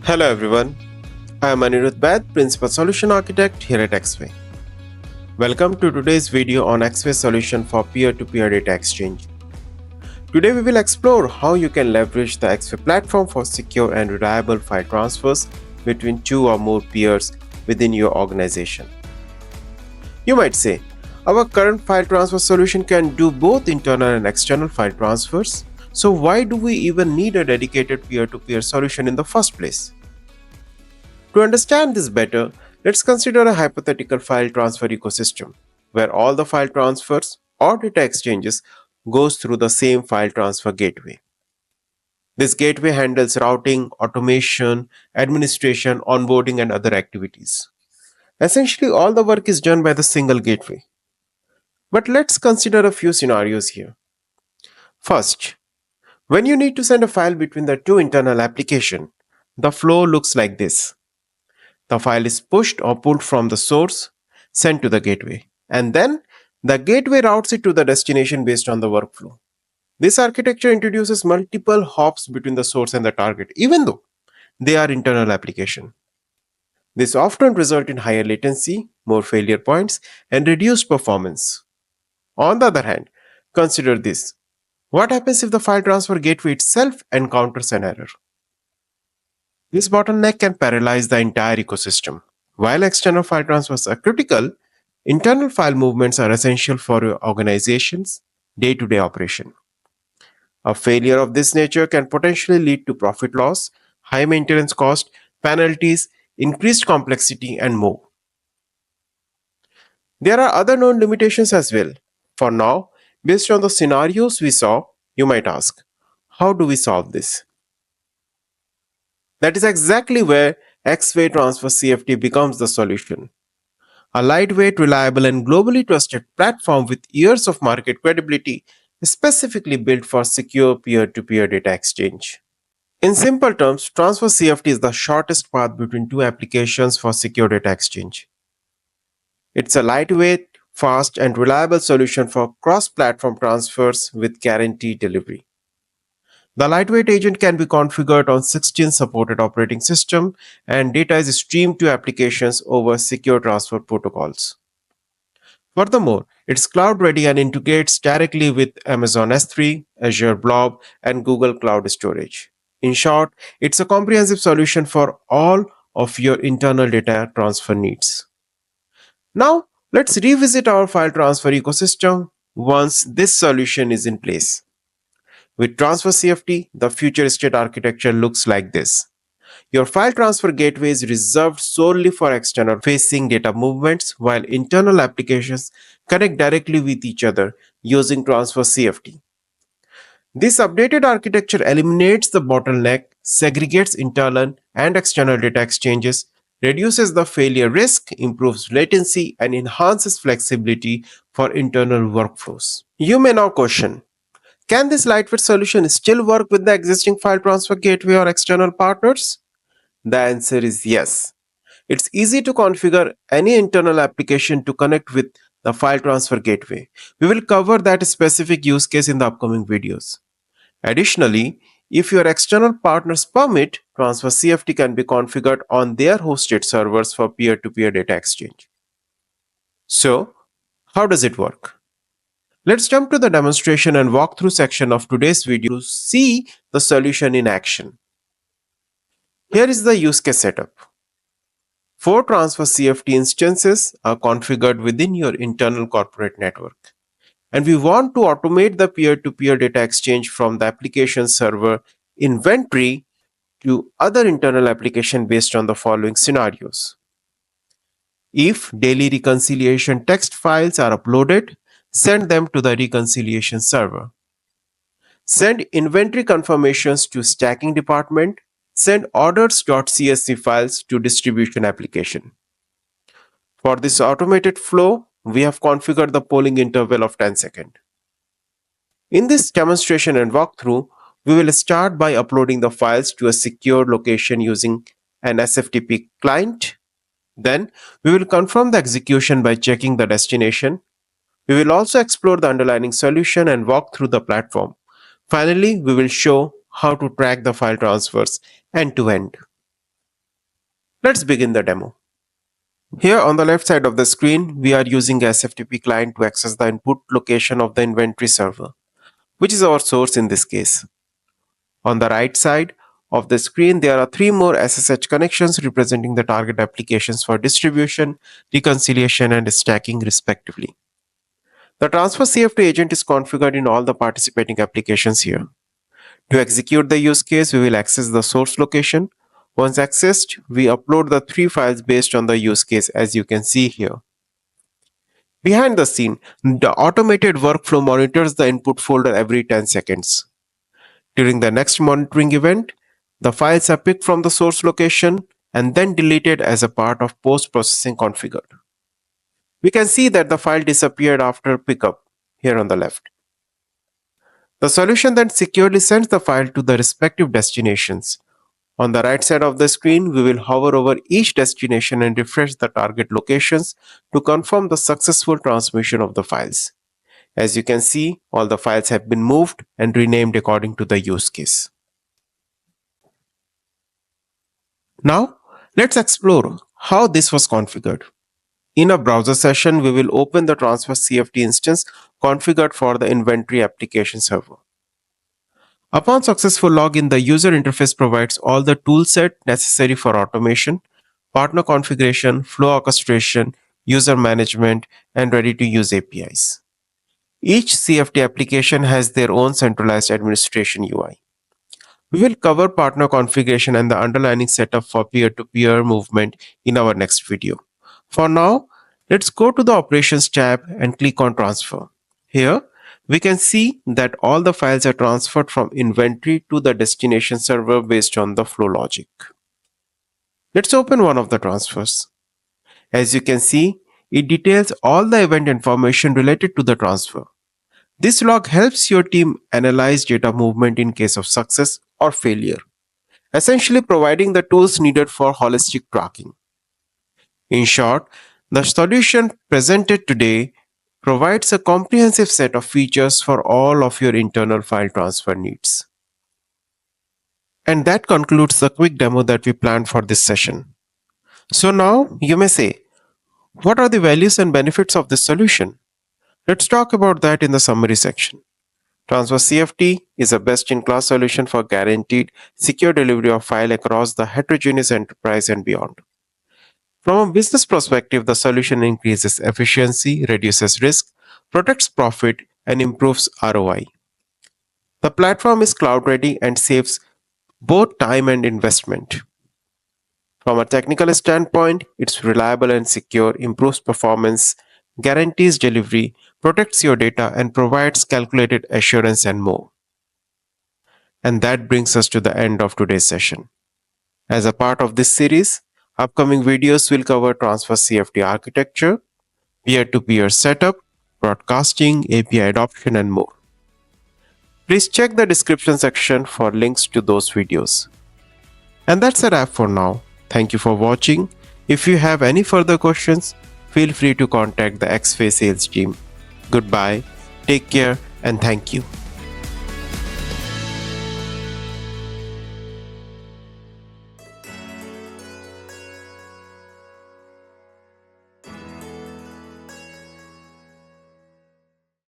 Hello everyone, I am Anirudh Baid, Principal Solution Architect here at Axway. Welcome to today's video on Axway solution for peer-to-peer data exchange. Today we will explore how you can leverage the Axway platform for secure and reliable file transfers between two or more peers within your organization. You might say, our current file transfer solution can do both internal and external file transfers, so why do we even need a dedicated peer-to-peer solution in the first place? To understand this better, let's consider a hypothetical file transfer ecosystem, where all the file transfers or data exchanges goes through the same file transfer gateway. This gateway handles routing, automation, administration, onboarding, and other activities. Essentially, all the work is done by the single gateway. But let's consider a few scenarios here. First, when you need to send a file between the two internal applications, the flow looks like this. The file is pushed or pulled from the source, sent to the gateway, and then the gateway routes it to the destination based on the workflow. This architecture introduces multiple hops between the source and the target, even though they are internal application. This often results in higher latency, more failure points, and reduced performance. On the other hand, consider this. What happens if the file transfer gateway itself encounters an error? This bottleneck can paralyze the entire ecosystem. While external file transfers are critical, internal file movements are essential for your organization's day-to-day operation. A failure of this nature can potentially lead to profit loss, high maintenance cost, penalties, increased complexity, and more. There are other known limitations as well. For now, based on the scenarios we saw, you might ask, how do we solve this? That is exactly where Axway Transfer CFT becomes the solution. A lightweight, reliable, and globally trusted platform with years of market credibility specifically built for secure peer-to-peer data exchange. In simple terms, Transfer CFT is the shortest path between two applications for secure data exchange. It's a lightweight, fast, and reliable solution for cross-platform transfers with guaranteed delivery. The lightweight agent can be configured on 16 supported operating systems, and data is streamed to applications over secure transfer protocols. Furthermore, it's cloud ready and integrates directly with Amazon S3, Azure Blob, and Google Cloud Storage. In short, it's a comprehensive solution for all of your internal data transfer needs. Now, let's revisit our file transfer ecosystem once this solution is in place. With Transfer CFT, the future state architecture looks like this. Your file transfer gateway is reserved solely for external facing data movements, while internal applications connect directly with each other using Transfer CFT. This updated architecture eliminates the bottleneck, segregates internal and external data exchanges, reduces the failure risk, improves latency, and enhances flexibility for internal workflows. You may now question, can this lightweight solution still work with the existing file transfer gateway or external partners? The answer is yes. It's easy to configure any internal application to connect with the file transfer gateway. We will cover that specific use case in the upcoming videos. Additionally, if your external partners permit, Transfer CFT can be configured on their hosted servers for peer-to-peer data exchange. So, how does it work? Let's jump to the demonstration and walkthrough section of today's video to see the solution in action. Here is the use case setup. 4 Transfer CFT instances are configured within your internal corporate network. And we want to automate the peer-to-peer data exchange from the application server inventory to other internal application based on the following scenarios. If daily reconciliation text files are uploaded, send them to the reconciliation server. Send inventory confirmations to stacking department. Send orders.csv files to distribution application. For this automated flow, we have configured the polling interval of 10 seconds. In this demonstration and walkthrough, we will start by uploading the files to a secure location using an SFTP client. Then, we will confirm the execution by checking the destination. We will also explore the underlying solution and walk through the platform. Finally, we will show how to track the file transfers end to end. Let's begin the demo. Here on the left side of the screen, we are using a SFTP client to access the input location of the inventory server, which is our source in this case. On the right side of the screen, there are three more SSH connections representing the target applications for distribution, reconciliation, and stacking respectively. The transfer CFT agent is configured in all the participating applications here. To execute the use case, we will access the source location. Once accessed, we upload the three files based on the use case as you can see here. Behind the scene, the automated workflow monitors the input folder every 10 seconds. During the next monitoring event, the files are picked from the source location and then deleted as a part of post-processing configured. We can see that the file disappeared after pickup here on the left. The solution then securely sends the file to the respective destinations. On the right side of the screen, we will hover over each destination and refresh the target locations to confirm the successful transmission of the files. As you can see, all the files have been moved and renamed according to the use case. Now, let's explore how this was configured. In a browser session, we will open the transfer CFT instance configured for the inventory application server. Upon successful login, the user interface provides all the toolset necessary for automation, partner configuration, flow orchestration, user management, and ready-to-use APIs. Each CFT application has their own centralized administration UI. We will cover partner configuration and the underlying setup for peer-to-peer movement in our next video. For now, let's go to the Operations tab and click on Transfer. Here, we can see that all the files are transferred from inventory to the destination server based on the flow logic. Let's open one of the transfers. As you can see, it details all the event information related to the transfer. This log helps your team analyze data movement in case of success or failure, essentially providing the tools needed for holistic tracking. In short, the solution presented today provides a comprehensive set of features for all of your internal file transfer needs. And that concludes the quick demo that we planned for this session. So now you may say, what are the values and benefits of this solution? Let's talk about that in the summary section. Transfer CFT is a best-in-class solution for guaranteed, secure delivery of file across the heterogeneous enterprise and beyond. From a business perspective, the solution increases efficiency, reduces risk, protects profit, and improves ROI. The platform is cloud-ready and saves both time and investment. From a technical standpoint, it's reliable and secure, improves performance, guarantees delivery, protects your data, and provides calculated assurance and more. And that brings us to the end of today's session. As a part of this series, upcoming videos will cover transfer CFT architecture, peer-to-peer setup, broadcasting, API adoption, and more. Please check the description section for links to those videos. And that's a wrap for now. Thank you for watching. If you have any further questions, feel free to contact the Axway sales team. Goodbye, take care, and thank you.